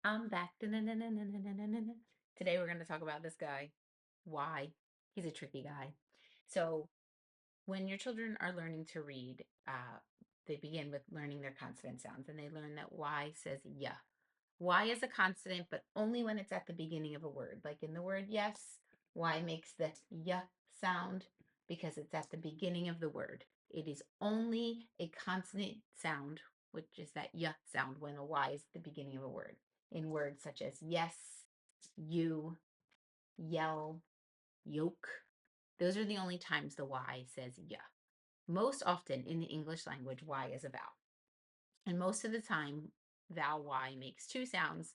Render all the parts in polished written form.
I'm back. Today we're going to talk about this guy. Why? He's a tricky guy. So when your children are learning to read, they begin with learning their consonant sounds, and they learn that Y says yeah. Y is a consonant, but only when it's at the beginning of a word. Like in the word yes, Y makes the yeah sound because it's at the beginning of the word. It is only a consonant sound, which is that yeah sound when a Y is at the beginning of a word. In words such as yes, you, yell, yolk, those are the only times the Y says yeah. Most often in the English language, Y is a vowel. And most of the time, vowel Y makes two sounds.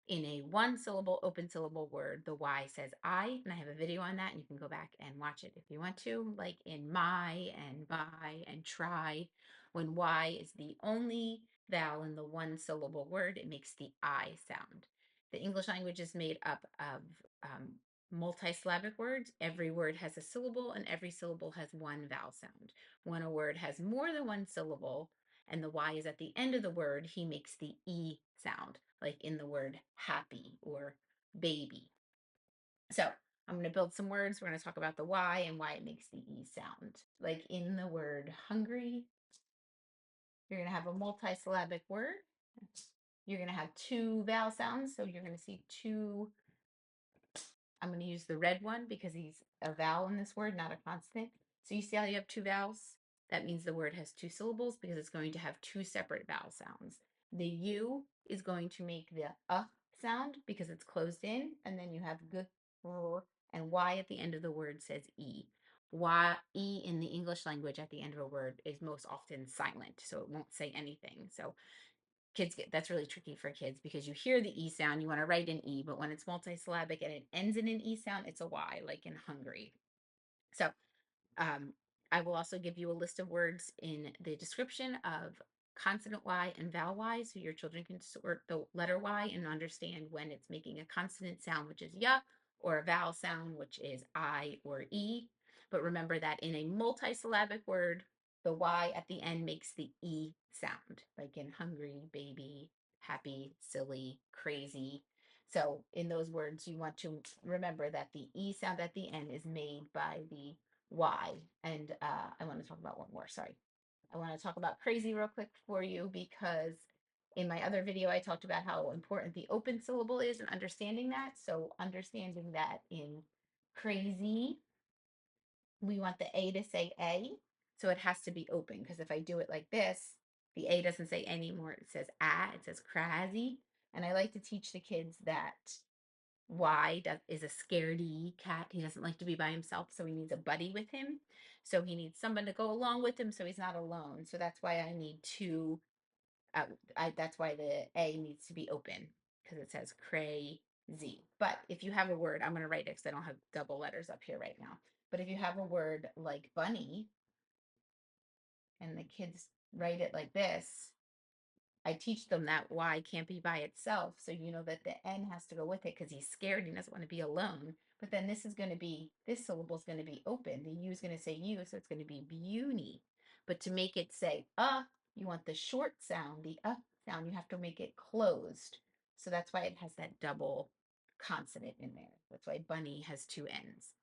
In a one syllable, open syllable word, the Y says I, and I have a video on that, and you can go back and watch it if you want to, like in my and by and try. When Y is the only vowel in the one syllable word, it makes the I sound. The English language is made up of multisyllabic words. Every word has a syllable, and every syllable has one vowel sound. When a word has more than one syllable, and the Y is at the end of the word, he makes the E sound, like in the word happy or baby. So I'm going to build some words. We're going to talk about the Y and why it makes the E sound. Like in the word hungry, you're going to have a multisyllabic word. You're going to have two vowel sounds. So you're going to see two. I'm going to use the red one because he's a vowel in this word, not a consonant. So you see how you have two vowels? That means the word has two syllables because it's going to have two separate vowel sounds. The U is going to make the sound because it's closed in, and then you have g, r, and Y at the end of the word says E. Y, E in the English language at the end of a word is most often silent, so it won't say anything. So kids get that's really tricky for kids because you hear the E sound, you want to write an E, but when it's multisyllabic and it ends in an E sound, it's a Y, like in hungry. So um, I will also give you a list of words in the description of consonant Y and vowel Y, so your children can sort the letter Y and understand when it's making a consonant sound, which is ya, or a vowel sound, which is I or E. But remember that in a multisyllabic word, the Y at the end makes the E sound, like in hungry, baby, happy, silly, crazy. So in those words, you want to remember that the E sound at the end is made by the Y. And I want to talk about one more. Sorry. I want to talk about crazy real quick for you because in my other video, I talked about how important the open syllable is and understanding that. So understanding that in crazy, we want the A to say A. So it has to be open because if I do it like this, the A doesn't say anymore. It says it says crazy. And I like to teach the kids that is a scaredy cat. He doesn't like to be by himself, so he needs a buddy with him. So he needs someone to go along with him so he's not alone. So that's why I need to, that's why the A needs to be open because it says crazy. But if you have a word, I'm going to write it because I don't have double letters up here right now. But if you have a word like bunny and the kids write it like this, I teach them that Y can't be by itself. So you know that the N has to go with it because he's scared. He doesn't want to be alone. But then this is going to be, this syllable is going to be open. The U is going to say U, so it's going to be beauty. But to make it say you want the short sound, the sound, you have to make it closed. So that's why it has that double consonant in there. That's why bunny has two N's.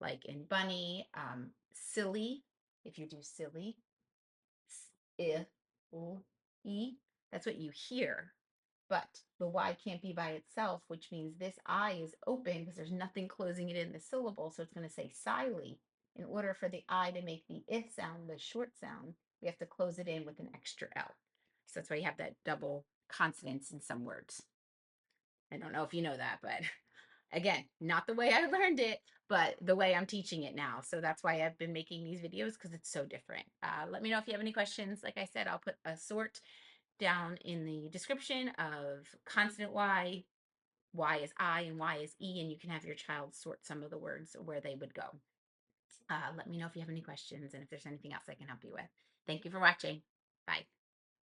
Like in bunny, silly, if you do silly, I, L, E. That's what you hear. But the Y can't be by itself, which means this I is open because there's nothing closing it in the syllable. So it's going to say siley. In order for the I to make the I sound, the short sound, we have to close it in with an extra L. So that's why you have that double consonants in some words. I don't know if you know that, but again, not the way I learned it, but the way I'm teaching it now. So that's why I've been making these videos because it's so different. Let me know if you have any questions. Like I said, I'll put a sort down in the description of consonant Y is I, and Y is E, and you can have your child sort some of the words where they would go. Let me know if you have any questions and if there's anything else I can help you with. Thank you for watching. Bye.